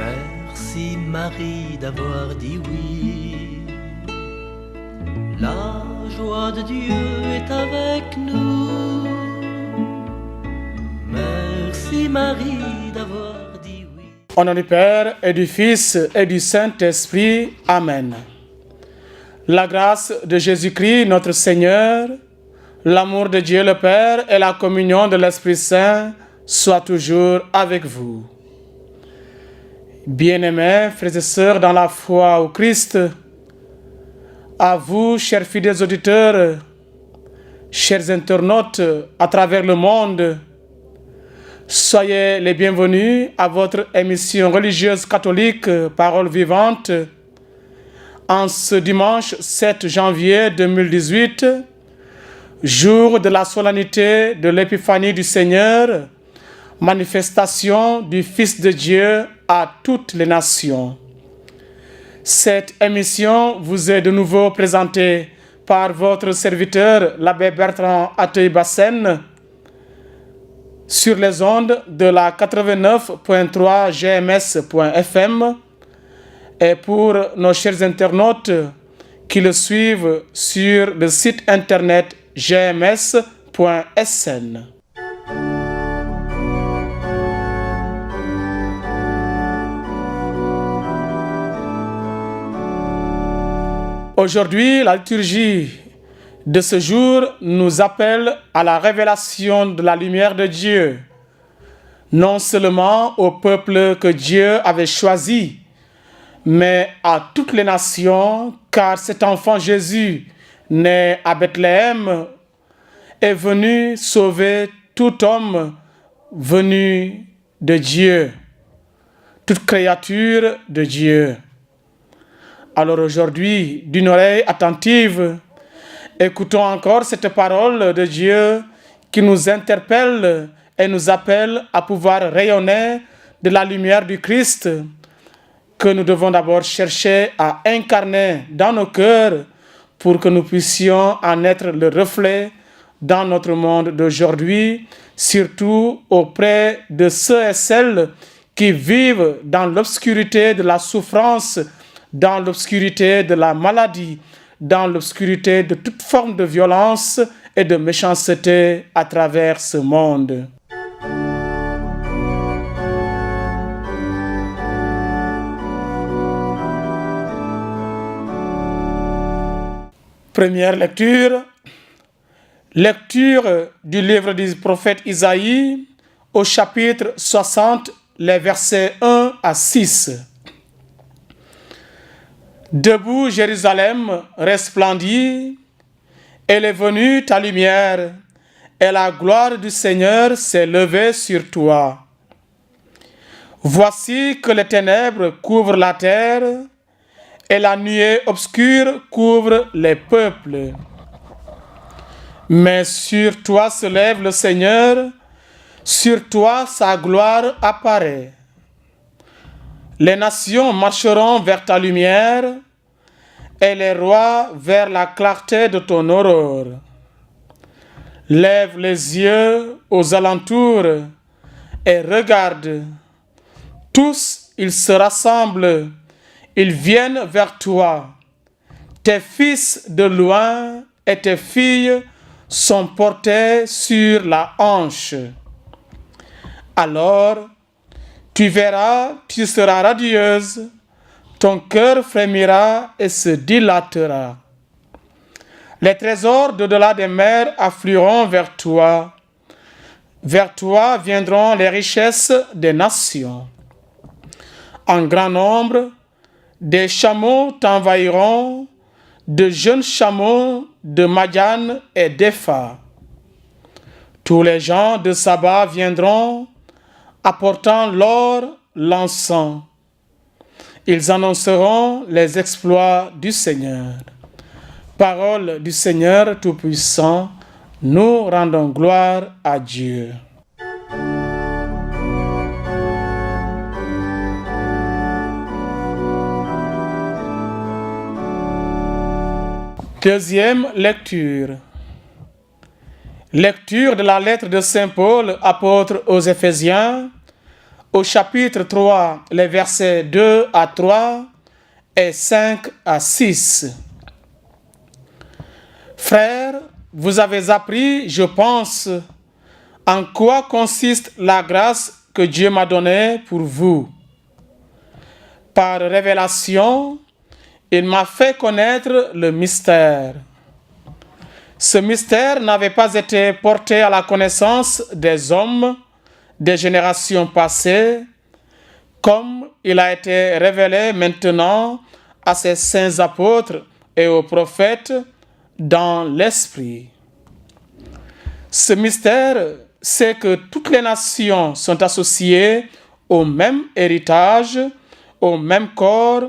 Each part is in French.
Merci Marie d'avoir dit oui. La joie de Dieu est avec nous. Merci Marie d'avoir dit oui. Au nom du Père et du Fils et du Saint-Esprit. Amen. La grâce de Jésus-Christ, notre Seigneur, l'amour de Dieu le Père et la communion de l'Esprit Saint soient toujours avec vous. Bien-aimés, frères et sœurs dans la foi au Christ, à vous, chers fidèles auditeurs, chers internautes à travers le monde, soyez les bienvenus à votre émission religieuse catholique Parole vivante en ce dimanche 7 janvier 2018, jour de la solennité de l'Épiphanie du Seigneur, manifestation du Fils de Dieu à toutes les nations. Cette émission vous est de nouveau présentée par votre serviteur, l'abbé Bertrand Ateuil-Bassène, sur les ondes de la 89.3 gms.fm et pour nos chers internautes qui le suivent sur le site internet gms.sn. Aujourd'hui, la liturgie de ce jour nous appelle à la révélation de la lumière de Dieu, non seulement au peuple que Dieu avait choisi, mais à toutes les nations, car cet enfant Jésus, né à Bethléem, est venu sauver tout homme venu de Dieu, toute créature de Dieu. Alors aujourd'hui, d'une oreille attentive, écoutons encore cette parole de Dieu qui nous interpelle et nous appelle à pouvoir rayonner de la lumière du Christ que nous devons d'abord chercher à incarner dans nos cœurs pour que nous puissions en être le reflet dans notre monde d'aujourd'hui, surtout auprès de ceux et celles qui vivent dans l'obscurité de la souffrance, dans l'obscurité de la maladie, dans l'obscurité de toute forme de violence et de méchanceté à travers ce monde. Première lecture. Lecture du livre du prophète Isaïe au chapitre 60, les versets 1 à 6. Debout, Jérusalem, resplendit, elle est venue ta lumière, et la gloire du Seigneur s'est levée sur toi. Voici que les ténèbres couvrent la terre, et la nuée obscure couvre les peuples. Mais sur toi se lève le Seigneur, sur toi sa gloire apparaît. Les nations marcheront vers ta lumière et les rois vers la clarté de ton aurore. Lève les yeux aux alentours et regarde. Tous, ils se rassemblent, ils viennent vers toi. Tes fils de loin et tes filles sont portés sur la hanche. Alors, tu verras, tu seras radieuse, ton cœur frémira et se dilatera. Les trésors d'au-delà des mers afflueront vers toi. Vers toi viendront les richesses des nations. En grand nombre, des chameaux t'envahiront, de jeunes chameaux de Madian et d'Epha. Tous les gens de Saba viendront, apportant l'or, l'encens. Ils annonceront les exploits du Seigneur. Parole du Seigneur Tout-Puissant, nous rendons gloire à Dieu. Deuxième lecture. Lecture de la lettre de Saint Paul, apôtre aux Éphésiens, au chapitre 3, les versets 2 à 3 et 5 à 6. Frères, vous avez appris, je pense, en quoi consiste la grâce que Dieu m'a donnée pour vous. Par révélation, il m'a fait connaître le mystère. Ce mystère n'avait pas été porté à la connaissance des hommes des générations passées, comme il a été révélé maintenant à ses saints apôtres et aux prophètes dans l'Esprit. Ce mystère, c'est que toutes les nations sont associées au même héritage, au même corps,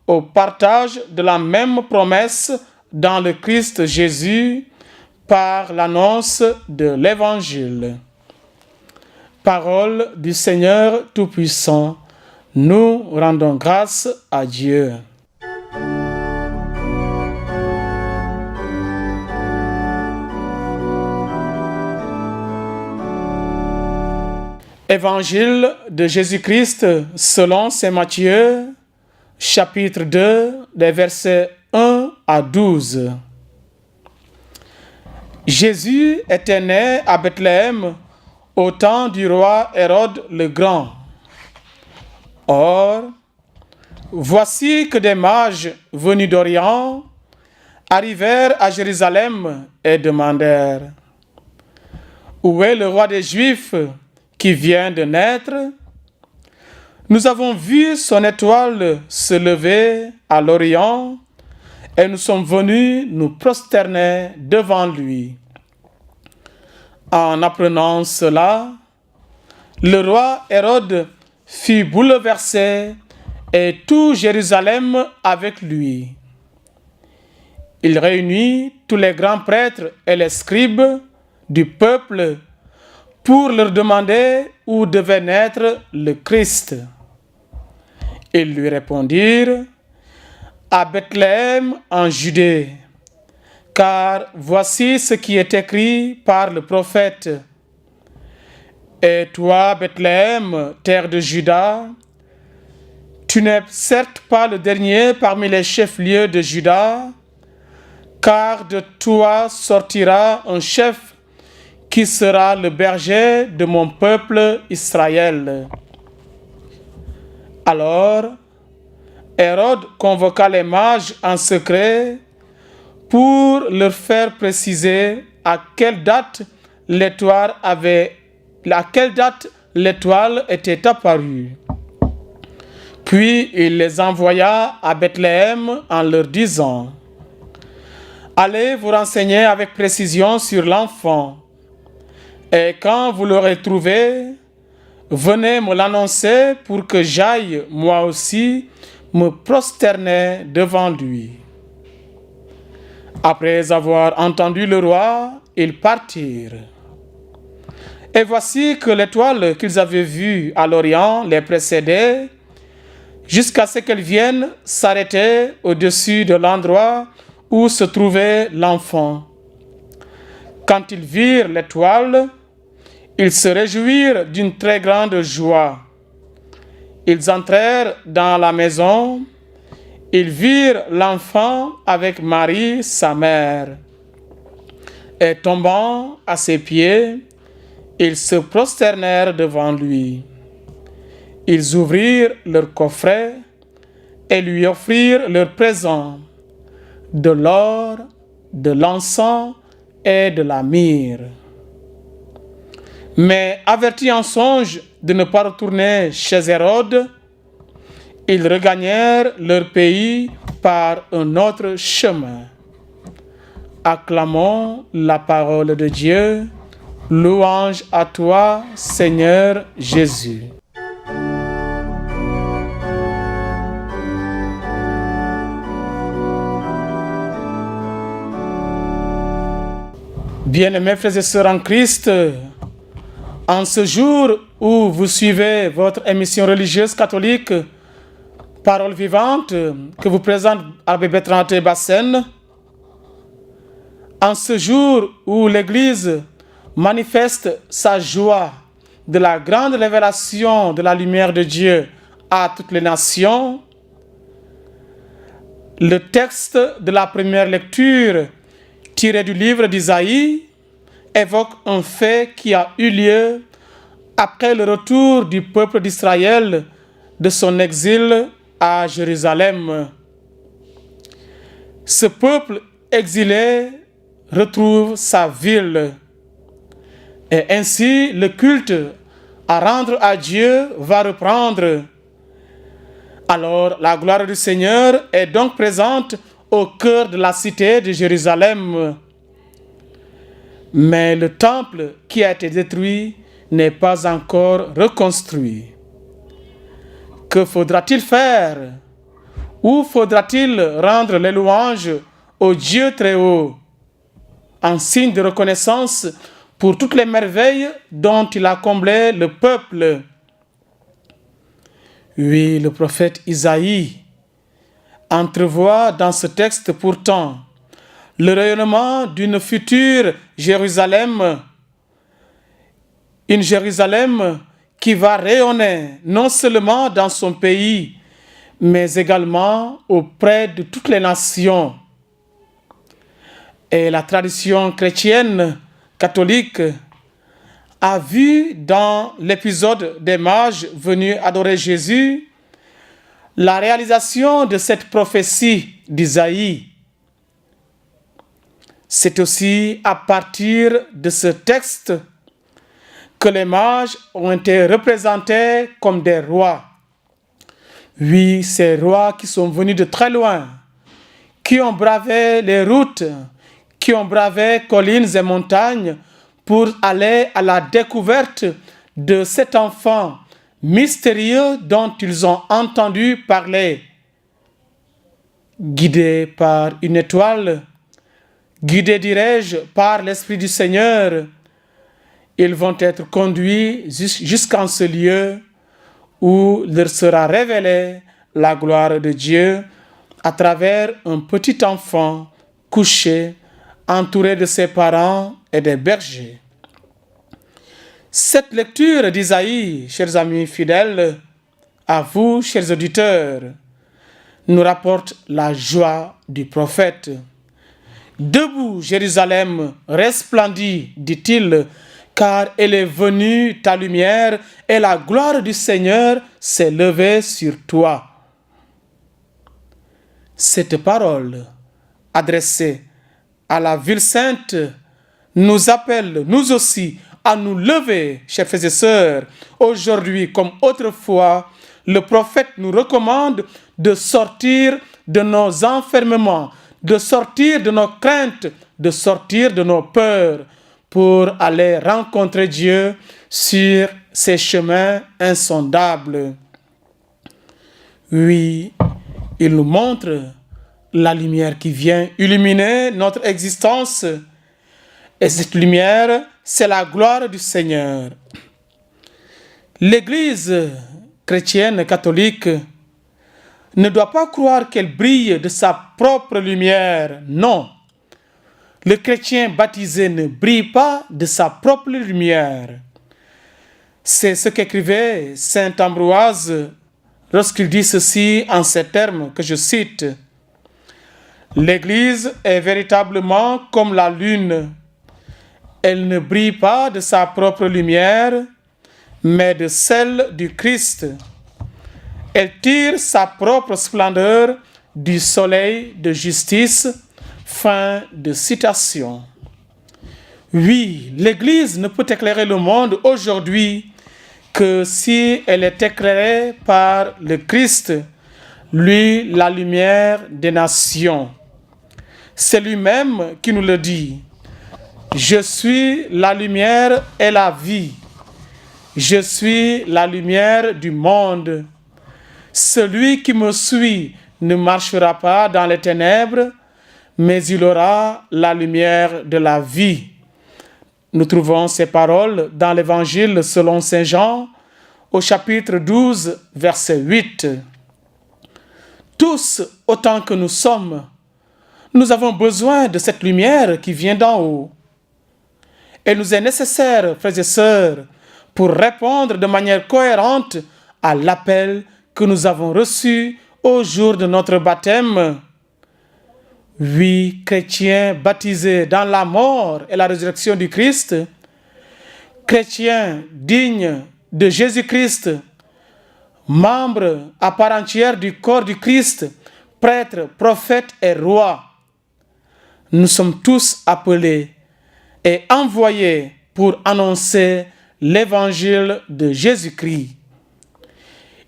au partage de la même promesse dans le Christ Jésus par l'annonce de l'Évangile. Parole du Seigneur Tout-Puissant, nous rendons grâce à Dieu. Évangile de Jésus-Christ selon saint Matthieu, chapitre 2, des versets 1 à 12. Jésus était né à Bethléem au temps du roi Hérode le Grand. Or, voici que des mages venus d'Orient arrivèrent à Jérusalem et demandèrent: Où est le roi des Juifs qui vient de naître? Nous avons vu son étoile se lever à l'Orient et nous sommes venus nous prosterner devant lui. En apprenant cela, le roi Hérode fut bouleversé et tout Jérusalem avec lui. Il réunit tous les grands prêtres et les scribes du peuple pour leur demander où devait naître le Christ. Ils lui répondirent: à Bethléem en Judée, car voici ce qui est écrit par le prophète. Et toi, Bethléem, terre de Juda, tu n'es certes pas le dernier parmi les chefs-lieux de Juda, car de toi sortira un chef qui sera le berger de mon peuple Israël. Alors, Hérode convoqua les mages en secret pour leur faire préciser à quelle date l'étoile était apparue. Puis il les envoya à Bethléem en leur disant: Allez vous renseigner avec précision sur l'enfant, et quand vous l'aurez trouvé, venez me l'annoncer pour que j'aille moi aussi me prosterner devant lui. Après avoir entendu le roi, ils partirent. Et voici que l'étoile qu'ils avaient vue à l'Orient les précédait, jusqu'à ce qu'elle vienne s'arrêter au-dessus de l'endroit où se trouvait l'enfant. Quand ils virent l'étoile, ils se réjouirent d'une très grande joie. Ils entrèrent dans la maison. Ils virent l'enfant avec Marie, sa mère. Et tombant à ses pieds, ils se prosternèrent devant lui. Ils ouvrirent leur coffret et lui offrirent leurs présents: de l'or, de l'encens et de la myrrhe. Mais avertis en songe de ne pas retourner chez Hérode, ils regagnèrent leur pays par un autre chemin. Acclamons la parole de Dieu. Louange à toi, Seigneur Jésus. Bien-aimés frères et sœurs en Christ, en ce jour où vous suivez votre émission religieuse catholique Parole vivante que vous présente Abbé Bertrand Bassène, en ce jour où l'Église manifeste sa joie de la grande révélation de la lumière de Dieu à toutes les nations, le texte de la première lecture tiré du livre d'Isaïe évoque un fait qui a eu lieu après le retour du peuple d'Israël de son exil à Jérusalem. Ce peuple exilé retrouve sa ville et ainsi le culte à rendre à Dieu va reprendre. Alors la gloire du Seigneur est donc présente au cœur de la cité de Jérusalem. Mais le temple qui a été détruit n'est pas encore reconstruit. Que faudra-t-il faire? Où faudra-t-il rendre les louanges au Dieu très haut, en signe de reconnaissance pour toutes les merveilles dont il a comblé le peuple? Oui, le prophète Isaïe entrevoit dans ce texte pourtant le rayonnement d'une future Jérusalem, une Jérusalem qui va rayonner non seulement dans son pays, mais également auprès de toutes les nations. Et la tradition chrétienne catholique a vu dans l'épisode des mages venus adorer Jésus la réalisation de cette prophétie d'Isaïe. C'est aussi à partir de ce texte que les mages ont été représentés comme des rois. Oui, ces rois qui sont venus de très loin, qui ont bravé les routes, qui ont bravé collines et montagnes pour aller à la découverte de cet enfant mystérieux dont ils ont entendu parler. Guidés par une étoile, guidés, dirais-je, par l'Esprit du Seigneur, ils vont être conduits jusqu'en ce lieu où leur sera révélée la gloire de Dieu à travers un petit enfant couché, entouré de ses parents et des bergers. Cette lecture d'Isaïe, chers amis fidèles, à vous, chers auditeurs, nous rapporte la joie du prophète. Debout, Jérusalem, resplendis, dit-il, car elle est venue ta lumière et la gloire du Seigneur s'est levée sur toi. Cette parole adressée à la ville sainte nous appelle, nous aussi, à nous lever, chers frères et sœurs. Aujourd'hui, comme autrefois, le prophète nous recommande de sortir de nos enfermements, de sortir de nos craintes, de sortir de nos peurs pour aller rencontrer Dieu sur ces chemins insondables. Oui, il nous montre la lumière qui vient illuminer notre existence. Et cette lumière, c'est la gloire du Seigneur. L'Église chrétienne catholique ne doit pas croire qu'elle brille de sa propre lumière. Non. Le chrétien baptisé ne brille pas de sa propre lumière. C'est ce qu'écrivait saint Ambroise lorsqu'il dit ceci en ces termes que je cite. L'Église est véritablement comme la lune. Elle ne brille pas de sa propre lumière, mais de celle du Christ. Elle tire sa propre splendeur du soleil de justice. Fin de citation. Oui, l'Église ne peut éclairer le monde aujourd'hui que si elle est éclairée par le Christ, lui, la lumière des nations. C'est lui-même qui nous le dit. Je suis la lumière et la vie. Je suis la lumière du monde. Celui qui me suit ne marchera pas dans les ténèbres, mais il aura la lumière de la vie. Nous trouvons ces paroles dans l'Évangile selon saint Jean, au chapitre 12, verset 8. Tous, autant que nous sommes, nous avons besoin de cette lumière qui vient d'en haut. Elle nous est nécessaire, frères et sœurs, pour répondre de manière cohérente à l'appel que nous avons reçu au jour de notre baptême. Oui, chrétiens baptisés dans la mort et la résurrection du Christ, chrétiens dignes de Jésus-Christ, membres à part entière du corps du Christ, prêtres, prophètes et rois, nous sommes tous appelés et envoyés pour annoncer l'évangile de Jésus-Christ.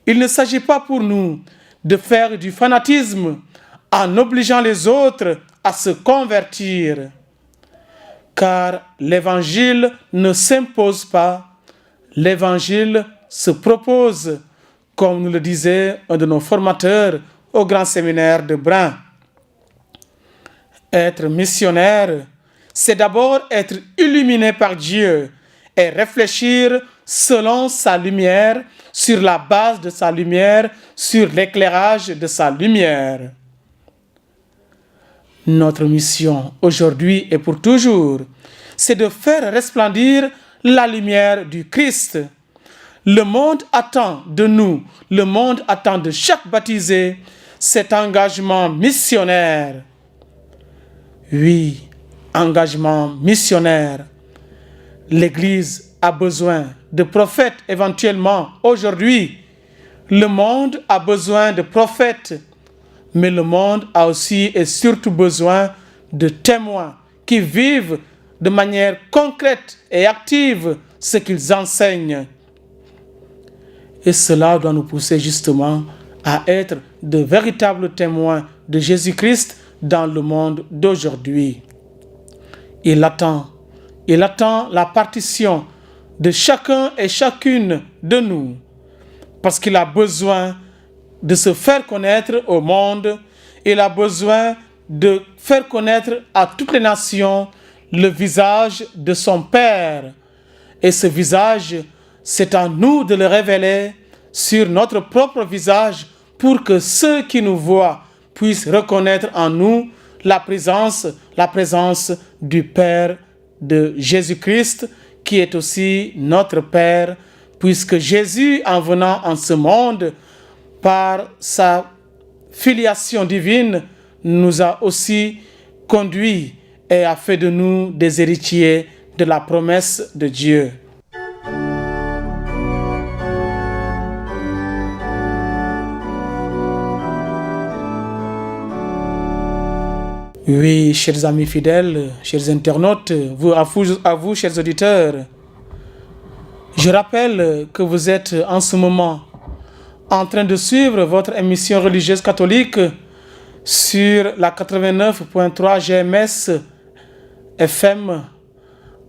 Il ne s'agit pas pour nous de faire du fanatisme en obligeant les autres à se convertir, car l'évangile ne s'impose pas, l'évangile se propose, comme nous le disait un de nos formateurs au grand séminaire de Brin. Être missionnaire, c'est d'abord être illuminé par Dieu et réfléchir selon sa lumière, sur la base de sa lumière, sur l'éclairage de sa lumière. Notre mission aujourd'hui et pour toujours, c'est de faire resplendir la lumière du Christ. Le monde attend de nous, le monde attend de chaque baptisé cet engagement missionnaire. Oui, engagement missionnaire. L'Église a besoin de prophètes éventuellement aujourd'hui. Le monde a besoin de prophètes, mais le monde a aussi et surtout besoin de témoins qui vivent de manière concrète et active ce qu'ils enseignent. Et cela doit nous pousser justement à être de véritables témoins de Jésus-Christ dans le monde d'aujourd'hui. Il attend la partition de chacun et chacune de nous, parce qu'il a besoin de se faire connaître au monde, il a besoin de faire connaître à toutes les nations le visage de son Père. Et ce visage, c'est à nous de le révéler sur notre propre visage pour que ceux qui nous voient puissent reconnaître en nous la présence du Père de Jésus-Christ, qui est aussi notre Père, puisque Jésus, en venant en ce monde, par sa filiation divine, nous a aussi conduits et a fait de nous des héritiers de la promesse de Dieu. Oui, chers amis fidèles, chers internautes, à vous, chers auditeurs, je rappelle que vous êtes en ce moment en train de suivre votre émission religieuse catholique sur la 89.3 GMS FM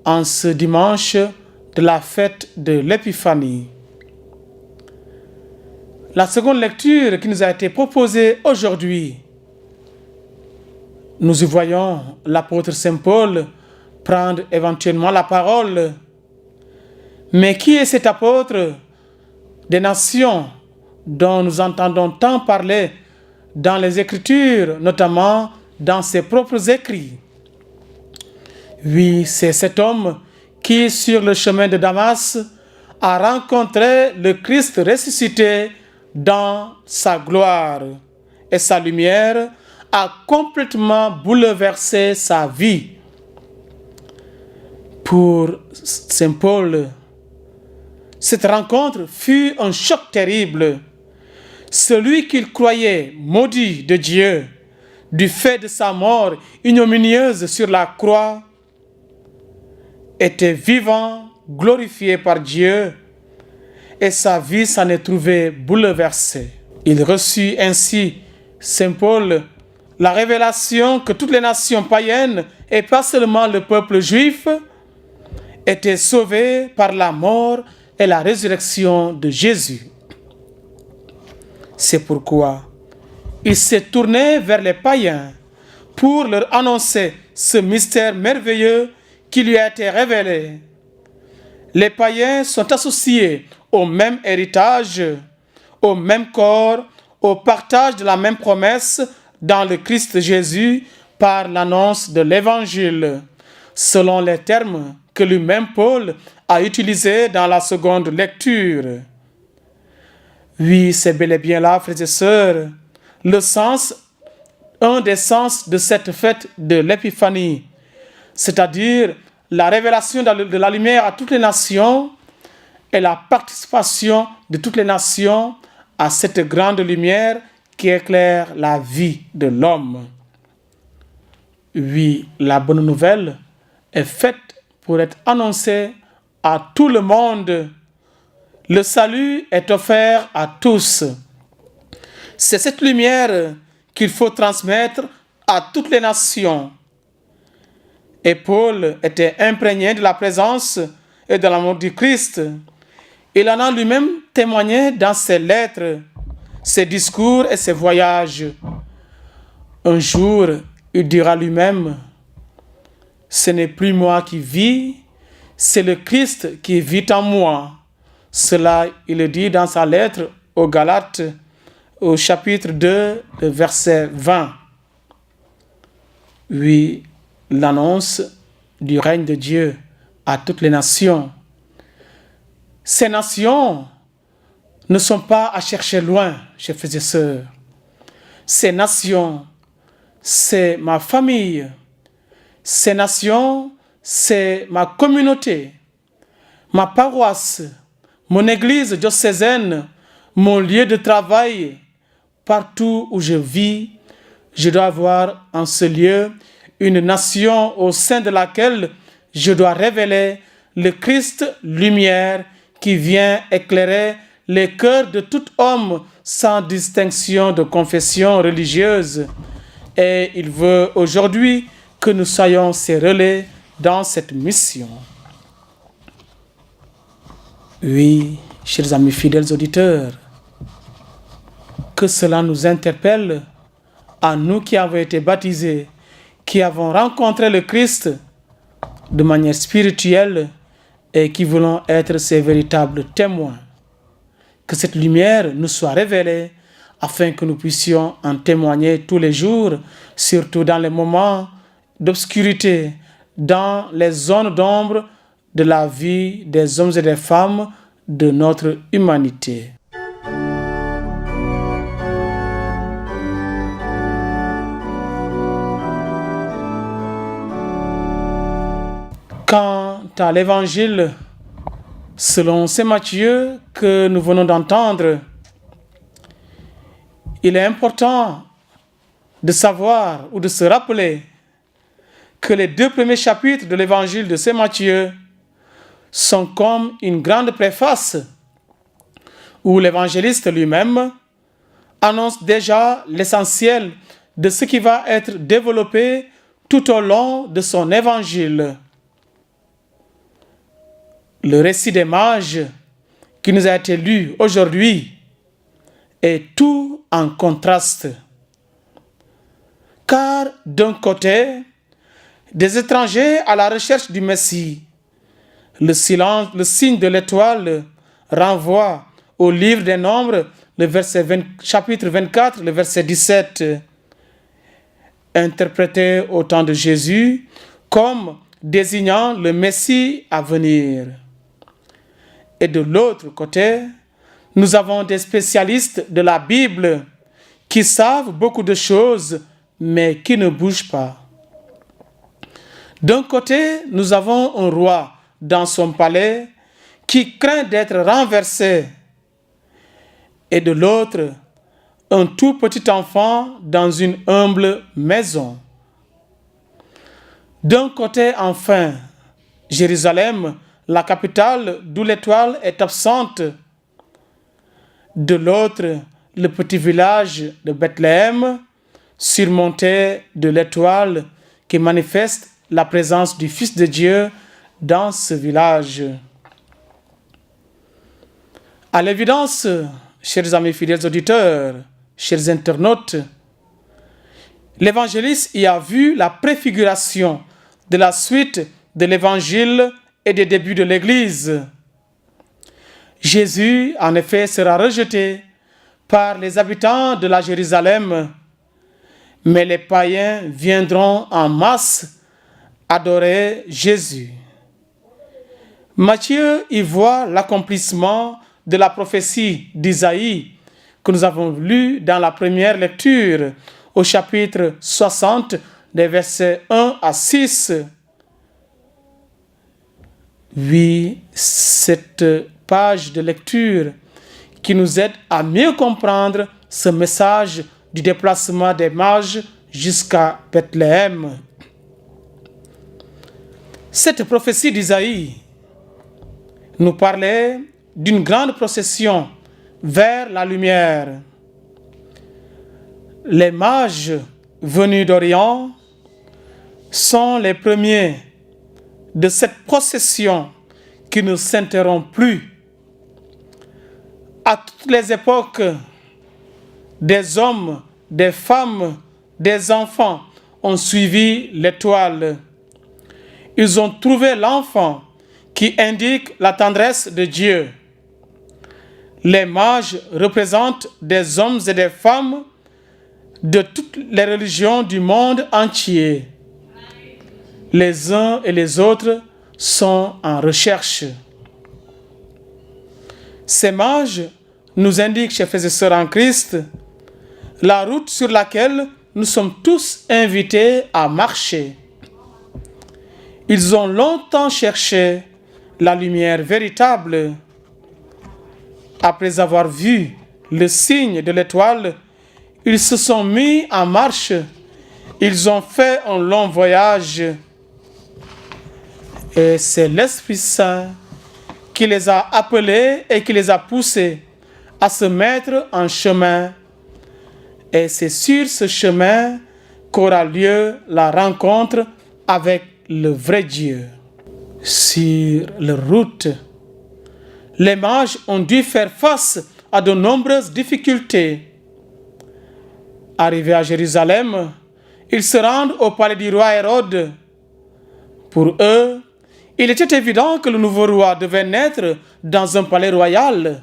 en ce dimanche de la fête de l'Épiphanie. La seconde lecture qui nous a été proposée aujourd'hui, nous y voyons l'apôtre Saint Paul prendre éventuellement la parole. Mais qui est cet apôtre des nations dont nous entendons tant parler dans les Écritures, notamment dans ses propres écrits? Oui, c'est cet homme qui, sur le chemin de Damas, a rencontré le Christ ressuscité dans sa gloire. Et sa lumière a complètement bouleversé sa vie. Pour Saint Paul, cette rencontre fut un choc terrible. Celui qu'il croyait maudit de Dieu, du fait de sa mort ignominieuse sur la croix, était vivant, glorifié par Dieu, et sa vie s'en est trouvée bouleversée. Il reçut ainsi, Saint Paul, la révélation que toutes les nations païennes, et pas seulement le peuple juif, étaient sauvées par la mort et la résurrection de Jésus. C'est pourquoi il s'est tourné vers les païens pour leur annoncer ce mystère merveilleux qui lui a été révélé. Les païens sont associés au même héritage, au même corps, au partage de la même promesse dans le Christ Jésus par l'annonce de l'Évangile. selon les termes que lui-même Paul a utilisés dans la seconde lecture. Oui, c'est bel et bien là, frères et sœurs, un des sens de cette fête de l'Épiphanie, c'est-à-dire la révélation de la lumière à toutes les nations et la participation de toutes les nations à cette grande lumière qui éclaire la vie de l'homme. Oui, la bonne nouvelle est faite pour être annoncée à tout le monde. Le salut est offert à tous. C'est cette lumière qu'il faut transmettre à toutes les nations. Et Paul était imprégné de la présence et de l'amour du Christ. Il en a lui-même témoigné dans ses lettres, ses discours et ses voyages. Un jour, il dira lui-même, « Ce n'est plus moi qui vis, c'est le Christ qui vit en moi. » Cela, il le dit dans sa lettre aux Galates, au chapitre 2, le verset 20. Oui, l'annonce du règne de Dieu à toutes les nations. Ces nations ne sont pas à chercher loin, chers frères et sœurs. Ces nations, c'est ma famille. Ces nations, c'est ma communauté, ma paroisse, mon église diocésaine, mon lieu de travail. Partout où je vis, je dois avoir en ce lieu une nation au sein de laquelle je dois révéler le Christ lumière qui vient éclairer les cœurs de tout homme sans distinction de confession religieuse. Et il veut aujourd'hui que nous soyons ses relais dans cette mission. Oui, chers amis fidèles auditeurs, que cela nous interpelle à nous qui avons été baptisés, qui avons rencontré le Christ de manière spirituelle et qui voulons être ses véritables témoins. Que cette lumière nous soit révélée afin que nous puissions en témoigner tous les jours, surtout dans les moments d'obscurité, dans les zones d'ombre de la vie des hommes et des femmes de notre humanité. Quant à l'évangile selon saint Matthieu que nous venons d'entendre, il est important de savoir ou de se rappeler que les 2 premiers chapitres de l'évangile de saint Matthieu sont comme une grande préface où l'évangéliste lui-même annonce déjà l'essentiel de ce qui va être développé tout au long de son évangile. Le récit des mages qui nous a été lu aujourd'hui est tout en contraste. Car d'un côté, des étrangers à la recherche du Messie, le signe de l'étoile renvoie au livre des Nombres, chapitre 24, le verset 17, interprété au temps de Jésus comme désignant le Messie à venir. Et de l'autre côté, nous avons des spécialistes de la Bible qui savent beaucoup de choses, mais qui ne bougent pas. D'un côté, nous avons un roi dans son palais qui craint d'être renversé. Et de l'autre, un tout petit enfant dans une humble maison. D'un côté, enfin, Jérusalem, la capitale d'où l'étoile est absente. De l'autre, le petit village de Bethléem, surmonté de l'étoile qui manifeste la présence du Fils de Dieu dans ce village. À l'évidence, chers amis fidèles auditeurs, chers internautes, l'évangéliste y a vu la préfiguration de la suite de l'évangile et des débuts de l'Église. Jésus, en effet, sera rejeté par les habitants de la Jérusalem, mais les païens viendront en masse adorer Jésus. Matthieu y voit l'accomplissement de la prophétie d'Isaïe que nous avons lu dans la première lecture au chapitre 60 des versets 1 à 6. Oui, cette page de lecture qui nous aide à mieux comprendre ce message du déplacement des mages jusqu'à Bethléem. Cette prophétie d'Isaïe nous parlait d'une grande procession vers la lumière. Les mages venus d'Orient sont les premiers de cette procession qui ne s'interrompt plus. À toutes les époques, des hommes, des femmes, des enfants ont suivi l'étoile. Ils ont trouvé l'enfant qui indique la tendresse de Dieu. Les mages représentent des hommes et des femmes de toutes les religions du monde entier. Les uns et les autres sont en recherche. Ces mages nous indiquent, chers frères et sœurs en Christ, la route sur laquelle nous sommes tous invités à marcher. Ils ont longtemps cherché la lumière véritable. Après avoir vu le signe de l'étoile, ils se sont mis en marche. Ils ont fait un long voyage. Et c'est l'Esprit Saint qui les a appelés et qui les a poussés à se mettre en chemin. Et c'est sur ce chemin qu'aura lieu la rencontre avec le vrai Dieu. Sur la route, les mages ont dû faire face à de nombreuses difficultés. Arrivés à Jérusalem, ils se rendent au palais du roi Hérode. Pour eux, il était évident que le nouveau roi devait naître dans un palais royal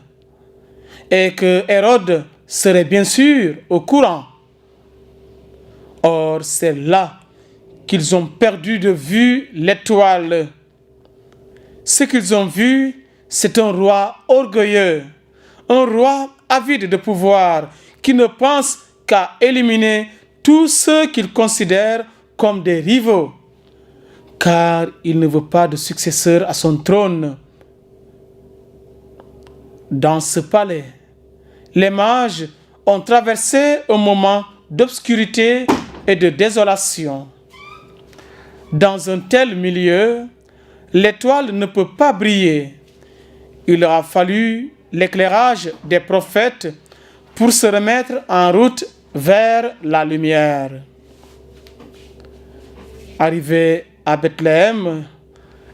et que Hérode serait bien sûr au courant. Or, c'est là qu'ils ont perdu de vue l'étoile. Ce qu'ils ont vu, c'est un roi orgueilleux, un roi avide de pouvoir qui ne pense qu'à éliminer tous ceux qu'il considère comme des rivaux, car il ne veut pas de successeur à son trône. Dans ce palais, les mages ont traversé un moment d'obscurité et de désolation. Dans un tel milieu, l'étoile ne peut pas briller. Il leur a fallu l'éclairage des prophètes pour se remettre en route vers la lumière. Arrivés à Bethléem,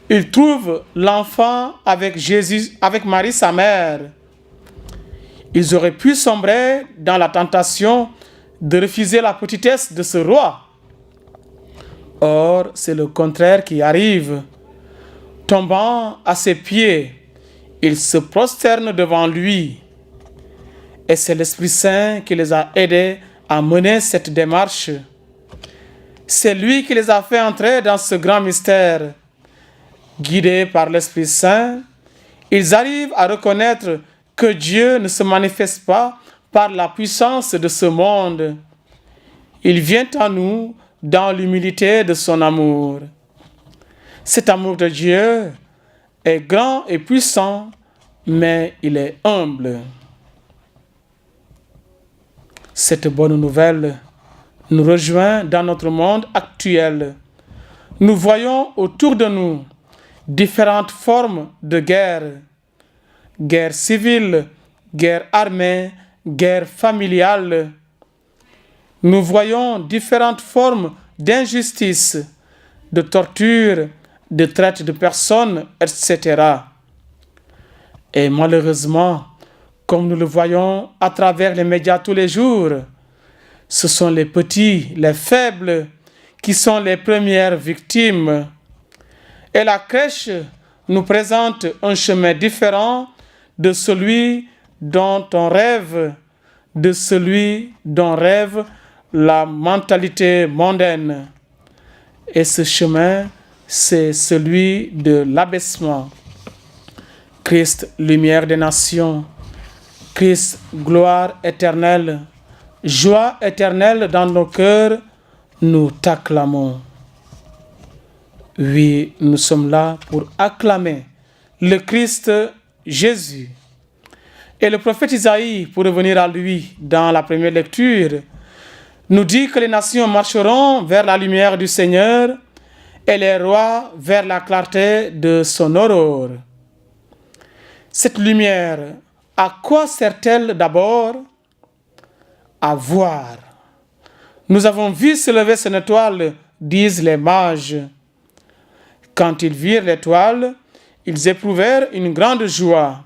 ils trouvent l'enfant avec Jésus, avec Marie sa mère. Ils auraient pu sombrer dans la tentation de refuser la petitesse de ce roi. Or, c'est le contraire qui arrive. Tombant à ses pieds, ils se prosternent devant lui. Et c'est l'Esprit Saint qui les a aidés à mener cette démarche. C'est lui qui les a fait entrer dans ce grand mystère. Guidés par l'Esprit Saint, ils arrivent à reconnaître que Dieu ne se manifeste pas par la puissance de ce monde. Il vient à nous dans l'humilité de son amour. Cet amour de Dieu est grand et puissant, mais il est humble. Cette bonne nouvelle nous rejoint dans notre monde actuel. Nous voyons autour de nous différentes formes de guerre. Guerre civile, guerre armée, guerre familiale. Nous voyons différentes formes d'injustice, de torture, de traite de personnes, etc. Et malheureusement, comme nous le voyons à travers les médias tous les jours, ce sont les petits, les faibles, qui sont les premières victimes. Et la crèche nous présente un chemin différent de celui dont on rêve, de celui dont rêve la mentalité mondaine. Et ce chemin c'est celui de l'abaissement. Christ, lumière des nations, Christ, gloire éternelle, joie éternelle dans nos cœurs, nous t'acclamons. Oui, nous sommes là pour acclamer le Christ Jésus. Et le prophète Isaïe, pour revenir à lui dans la première lecture, nous dit que les nations marcheront vers la lumière du Seigneur et les rois vers la clarté de son aurore. Cette lumière, à quoi sert-elle d'abord? À voir. Nous avons vu se lever son étoile, disent les mages. Quand ils virent l'étoile, ils éprouvèrent une grande joie.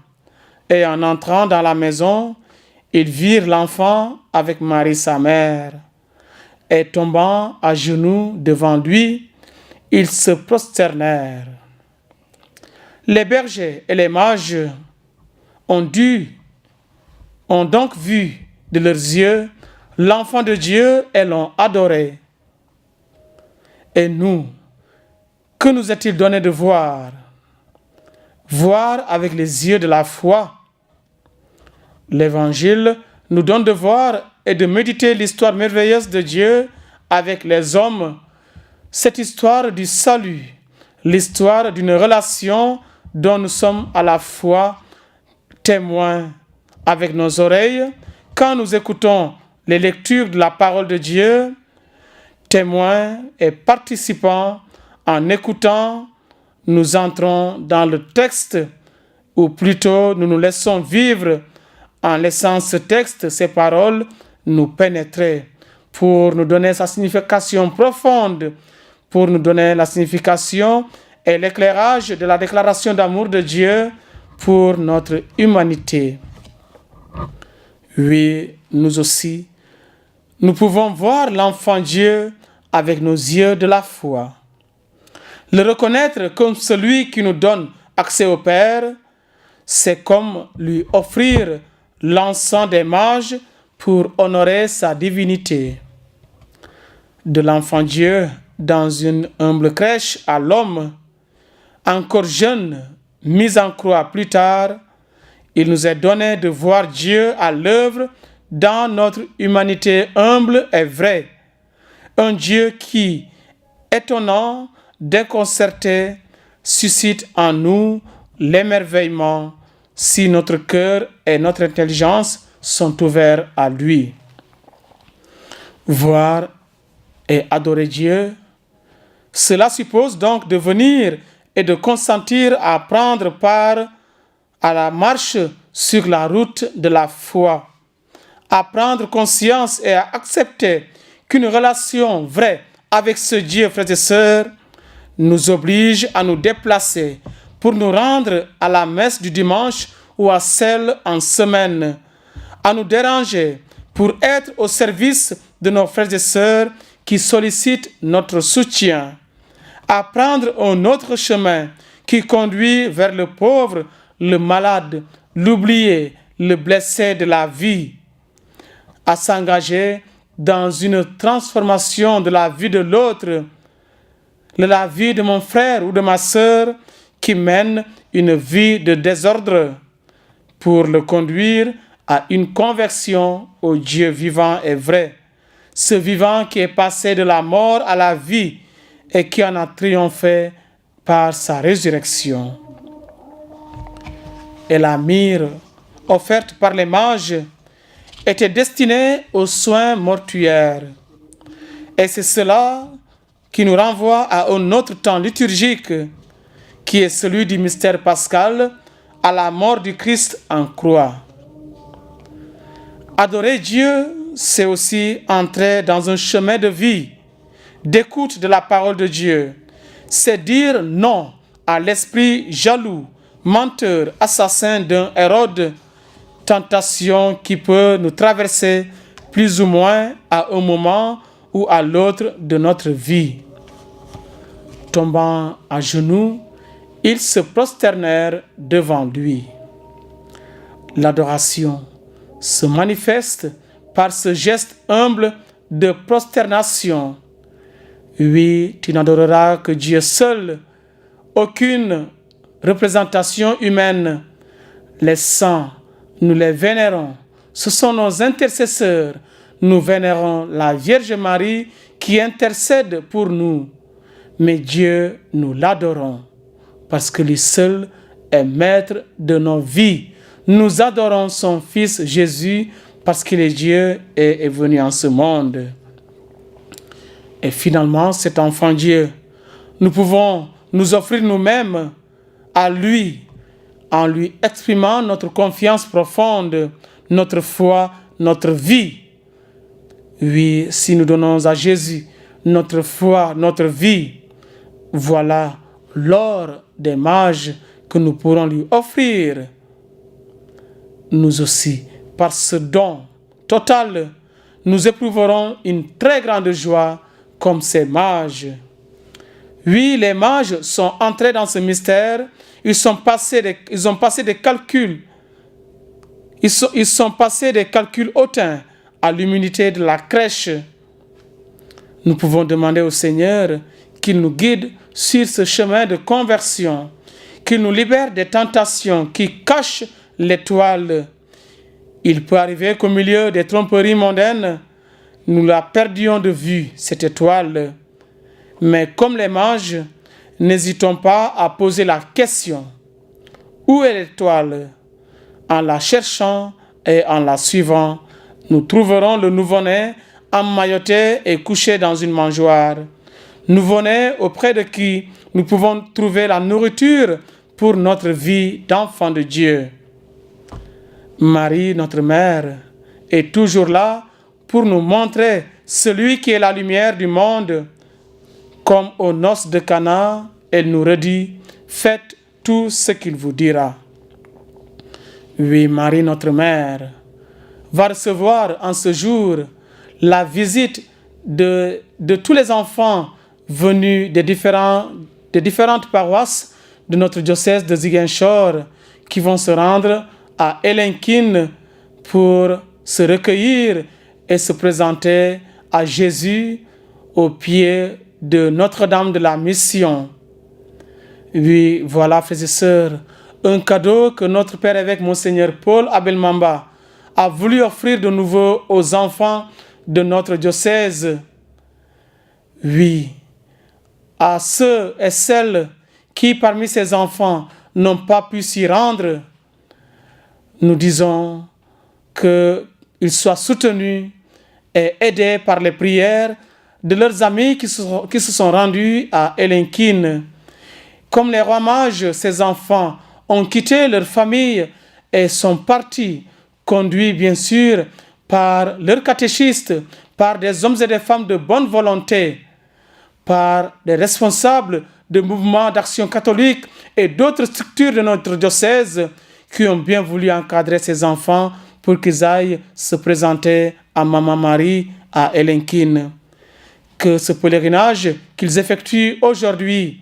Et en entrant dans la maison, ils virent l'enfant avec Marie sa mère. Et tombant à genoux devant lui, ils se prosternèrent. Les bergers et les mages ont donc vu de leurs yeux l'enfant de Dieu et l'ont adoré. Et nous, que nous est-il donné de voir? Voir avec les yeux de la foi. L'Évangile nous donne de voir et de méditer l'histoire merveilleuse de Dieu avec les hommes. Cette histoire du salut, l'histoire d'une relation dont nous sommes à la fois témoins avec nos oreilles quand nous écoutons les lectures de la parole de Dieu, témoins et participants en écoutant, nous entrons dans le texte, ou plutôt nous nous laissons vivre en laissant ce texte, ces paroles, nous pénétrer pour nous donner sa signification profonde, pour nous donner la signification et l'éclairage de la déclaration d'amour de Dieu pour notre humanité. Oui, nous aussi, nous pouvons voir l'enfant Dieu avec nos yeux de la foi. Le reconnaître comme celui qui nous donne accès au Père, c'est comme lui offrir l'encens des mages pour honorer sa divinité. De l'enfant Dieu dans une humble crèche à l'homme, encore jeune, mis en croix plus tard, il nous est donné de voir Dieu à l'œuvre dans notre humanité humble et vraie. Un Dieu qui, étonnant, déconcerté, suscite en nous l'émerveillement si notre cœur et notre intelligence sont ouverts à lui. Voir et adorer Dieu, cela suppose donc de venir et de consentir à prendre part à la marche sur la route de la foi, à prendre conscience et à accepter qu'une relation vraie avec ce Dieu, frères et sœurs, nous oblige à nous déplacer pour nous rendre à la messe du dimanche ou à celle en semaine, à nous déranger pour être au service de nos frères et sœurs qui sollicitent notre soutien, à prendre un autre chemin qui conduit vers le pauvre, le malade, l'oublié, le blessé de la vie, à s'engager dans une transformation de la vie de l'autre, de la vie de mon frère ou de ma sœur qui mène une vie de désordre, pour le conduire à une conversion au Dieu vivant et vrai, ce vivant qui est passé de la mort à la vie et qui en a triomphé par sa résurrection. Et la myrrhe offerte par les mages était destinée aux soins mortuaires. Et c'est cela qui nous renvoie à un autre temps liturgique, qui est celui du mystère pascal, à la mort du Christ en croix. Adorer Dieu, c'est aussi entrer dans un chemin de vie, d'écoute de la parole de Dieu. C'est dire non à l'esprit jaloux, menteur, assassin d'un Hérode, tentation qui peut nous traverser plus ou moins à un moment ou à l'autre de notre vie. Tombant à genoux, ils se prosternèrent devant lui. L'adoration se manifeste par ce geste humble de prosternation. Oui, tu n'adoreras que Dieu seul, aucune représentation humaine. Les saints, nous les vénérons. Ce sont nos intercesseurs. Nous vénérons la Vierge Marie qui intercède pour nous. Mais Dieu, nous l'adorons parce que lui seul est maître de nos vies. Nous adorons son Fils Jésus parce qu'il est Dieu et est venu en ce monde. Et finalement, cet enfant Dieu, nous pouvons nous offrir nous-mêmes à lui, en lui exprimant notre confiance profonde, notre foi, notre vie. Oui, si nous donnons à Jésus notre foi, notre vie, voilà l'or des mages que nous pourrons lui offrir. Nous aussi, par ce don total, nous éprouverons une très grande joie comme ces mages. Oui, les mages sont entrés dans ce mystère, ils ont passé des calculs. Ils sont passés des calculs hautains à l'humilité de la crèche. Nous pouvons demander au Seigneur qu'il nous guide sur ce chemin de conversion, qu'il nous libère des tentations qui cachent l'étoile. Il peut arriver qu'au milieu des tromperies mondaines, nous la perdions de vue, cette étoile. Mais comme les mages, n'hésitons pas à poser la question. Où est l'étoile? En la cherchant et en la suivant, nous trouverons le nouveau-né emmailloté et couché dans une mangeoire. Nouveau-né auprès de qui nous pouvons trouver la nourriture pour notre vie d'enfant de Dieu. Marie, notre mère, est toujours là pour nous montrer celui qui est la lumière du monde. Comme aux noces de Cana, elle nous redit, faites tout ce qu'il vous dira. Oui, Marie, notre mère, va recevoir en ce jour la visite de tous les enfants venus des différentes paroisses de notre diocèse de Ziguinchor qui vont se rendre à Elinkine pour se recueillir et se présenter à Jésus au pied de Notre-Dame de la Mission. Oui, voilà, frères et sœurs, un cadeau que notre Père évêque Monseigneur Paul Abel Mamba a voulu offrir de nouveau aux enfants de notre diocèse. Oui, à ceux et celles qui parmi ces enfants n'ont pas pu s'y rendre, nous disons qu'ils soient soutenus et aidés par les prières de leurs amis qui se sont rendus à Elinkine. Comme les rois mages, ces enfants ont quitté leur famille et sont partis, conduits bien sûr par leurs catéchistes, par des hommes et des femmes de bonne volonté, par des responsables de mouvements d'action catholique et d'autres structures de notre diocèse qui ont bien voulu encadrer ces enfants pour qu'ils aillent se présenter à Maman Marie à Elinkine. Que ce pèlerinage qu'ils effectuent aujourd'hui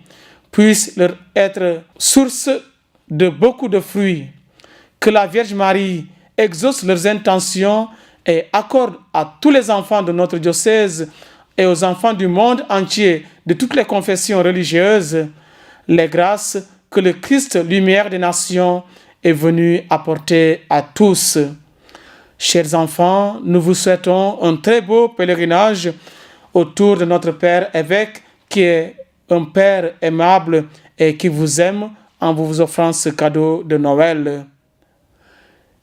puisse leur être source de beaucoup de fruits. Que la Vierge Marie exauce leurs intentions et accorde à tous les enfants de notre diocèse et aux enfants du monde entier de toutes les confessions religieuses les grâces que le Christ, lumière des nations, est venu apporter à tous. Chers enfants, nous vous souhaitons un très beau pèlerinage autour de notre Père évêque qui est un Père aimable et qui vous aime en vous offrant ce cadeau de Noël.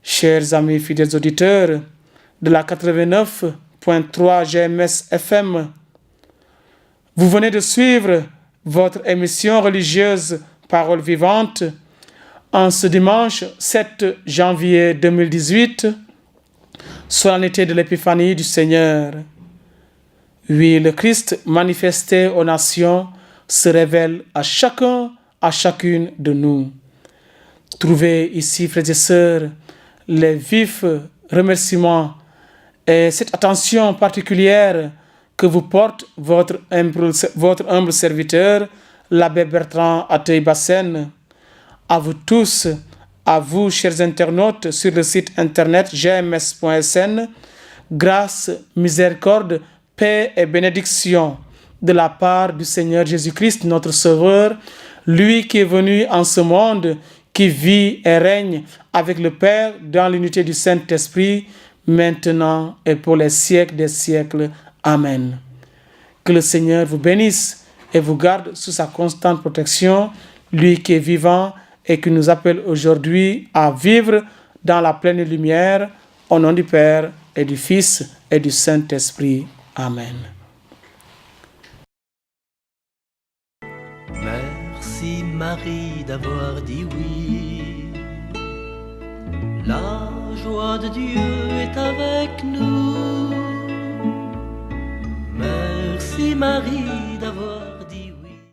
Chers amis fidèles auditeurs de la 89.3 GMS FM, vous venez de suivre votre émission religieuse Parole vivante en ce dimanche 7 janvier 2018, solennité de l'épiphanie du Seigneur. Oui, le Christ manifesté aux nations se révèle à chacun, à chacune de nous. Trouvez ici, frères et sœurs, les vifs remerciements et cette attention particulière que vous porte votre humble serviteur, l'abbé Bertrand Atey-Bassène. À vous tous, à vous, chers internautes, sur le site internet gms.sn, grâce, miséricorde, paix et bénédiction de la part du Seigneur Jésus-Christ, notre Sauveur, lui qui est venu en ce monde, qui vit et règne avec le Père dans l'unité du Saint-Esprit, maintenant et pour les siècles des siècles. Amen. Que le Seigneur vous bénisse et vous garde sous sa constante protection, lui qui est vivant et qui nous appelle aujourd'hui à vivre dans la pleine lumière, au nom du Père et du Fils et du Saint-Esprit. Amen. Merci Marie d'avoir dit oui. La joie de Dieu est avec nous. Merci Marie d'avoir